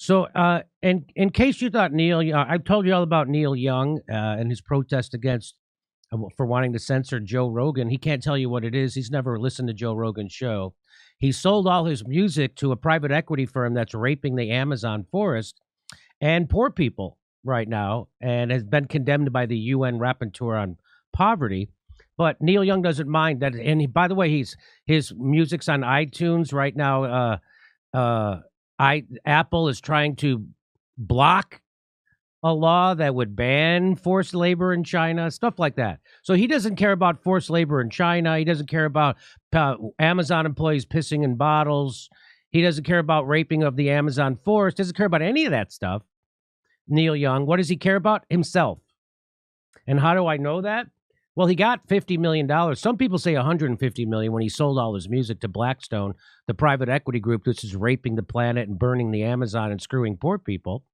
So, in case you thought I've told you all about Neil Young and his protest against for wanting to censor Joe Rogan. He can't tell you what it is. He's never listened to Joe Rogan's show. He sold all his music to a private equity firm that's raping the Amazon forest and poor people right now, and has been condemned by the UN Rapporteur on Poverty. But Neil Young doesn't mind that. And by the way, his music's on iTunes right now. Apple is trying to block a law that would ban forced labor in China, stuff like that. So he doesn't care about forced labor in China. He doesn't care about Amazon employees pissing in bottles. He doesn't care about raping of the Amazon forest. Doesn't care about any of that stuff. Neil Young, what does he care about? Himself. And how do I know that? Well, he got $50 million. Some people say $150 million when he sold all his music to Blackstone, the private equity group which is raping the planet and burning the Amazon and screwing poor people.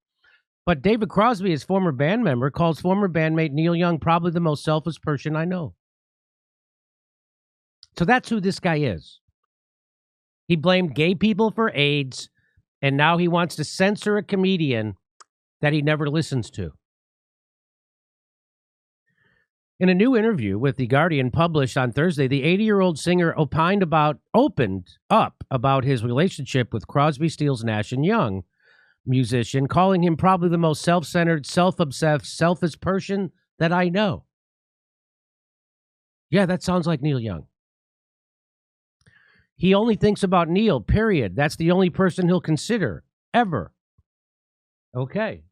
But David Crosby, his former band member, calls former bandmate Neil Young probably the most selfish person I know. So that's who this guy is. He blamed gay people for AIDS, and now he wants to censor a comedian that he never listens to. In a new interview with The Guardian published on Thursday, the 80-year-old singer opened up about his relationship with Crosby, Stills, Nash Young musician, calling him probably the most self-centered, self-obsessed, selfish person that I know. Yeah, that sounds like Neil Young. He only thinks about Neil, period. That's the only person he'll consider, ever. Okay.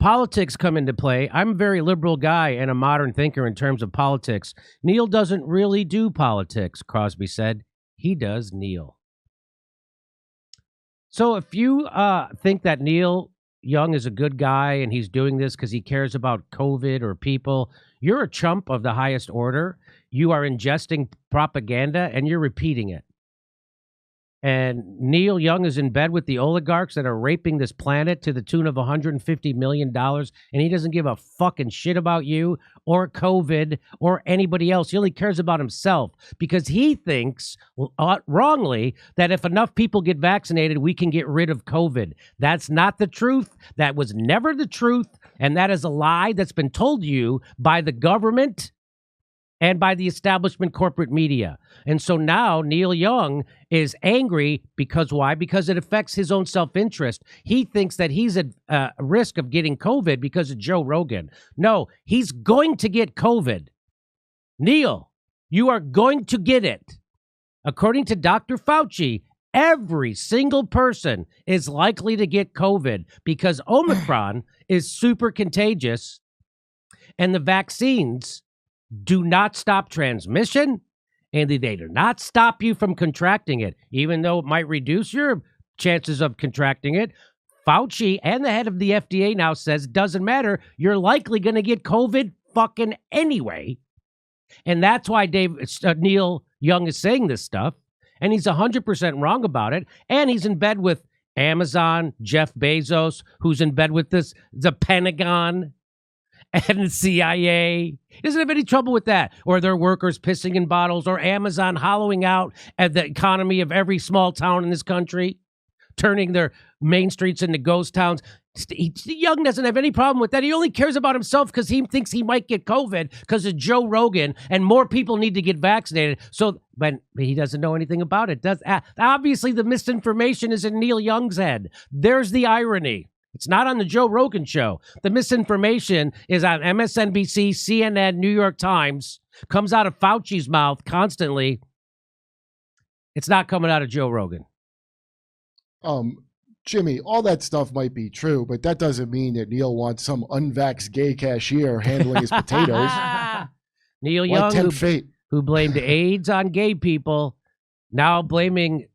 Politics come into play. I'm a very liberal guy and a modern thinker in terms of politics. Neil doesn't really do politics, Crosby said. He does Neil. So if you think that Neil Young is a good guy and he's doing this because he cares about COVID or people, you're a chump of the highest order. You are ingesting propaganda and you're repeating it. And Neil Young is in bed with the oligarchs that are raping this planet to the tune of $150 million, and he doesn't give a fucking shit about you or COVID or anybody else. He only cares about himself because he thinks, wrongly, that if enough people get vaccinated, we can get rid of COVID. That's not the truth. That was never the truth, and that is a lie that's been told you by the government and by the establishment corporate media. And so now Neil Young is angry because why? Because it affects his own self-interest. He thinks that he's at risk of getting COVID because of Joe Rogan. No, he's going to get COVID. Neil, you are going to get it. According to Dr. Fauci, every single person is likely to get COVID because Omicron is super contagious and the vaccines do not stop transmission, and they do not stop you from contracting it, even though it might reduce your chances of contracting it. Fauci and the head of the FDA now says, doesn't matter, you're likely going to get COVID fucking anyway. And that's why Neil Young is saying this stuff, and he's 100% wrong about it, and he's in bed with Amazon, Jeff Bezos, who's in bed with the Pentagon, and the CIA. He doesn't have any trouble with that. Or their workers pissing in bottles, or Amazon hollowing out at the economy of every small town in this country, turning their main streets into ghost towns. Young doesn't have any problem with that. He only cares about himself because he thinks he might get COVID because of Joe Rogan, and more people need to get vaccinated. So, but he doesn't know anything about it. Obviously, the misinformation is in Neil Young's head. There's the irony. It's not on the Joe Rogan show. The misinformation is on MSNBC, CNN, New York Times, comes out of Fauci's mouth constantly. It's not coming out of Joe Rogan. Jimmy, all that stuff might be true, but that doesn't mean that Neil wants some unvaxxed gay cashier handling his potatoes. Neil Young, who blamed AIDS on gay people, now blaming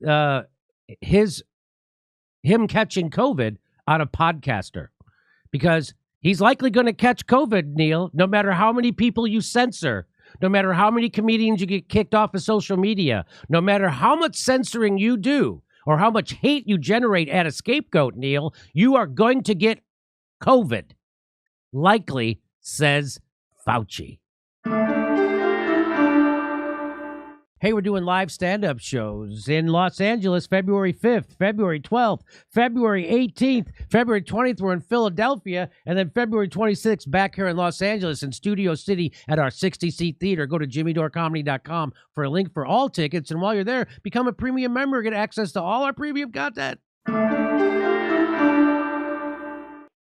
him catching COVID on a podcaster, because he's likely going to catch COVID, Neil, no matter how many people you censor, no matter how many comedians you get kicked off of social media, no matter how much censoring you do or how much hate you generate at a scapegoat, Neil, you are going to get COVID. Likely, says Fauci. Hey, we're doing live stand-up shows in Los Angeles, February 5th, February 12th, February 18th, February 20th, we're in Philadelphia, and then February 26th, back here in Los Angeles in Studio City at our 60-seat theater. Go to jimmydorcomedy.com for a link for all tickets, and while you're there, become a premium member, get access to all our premium content.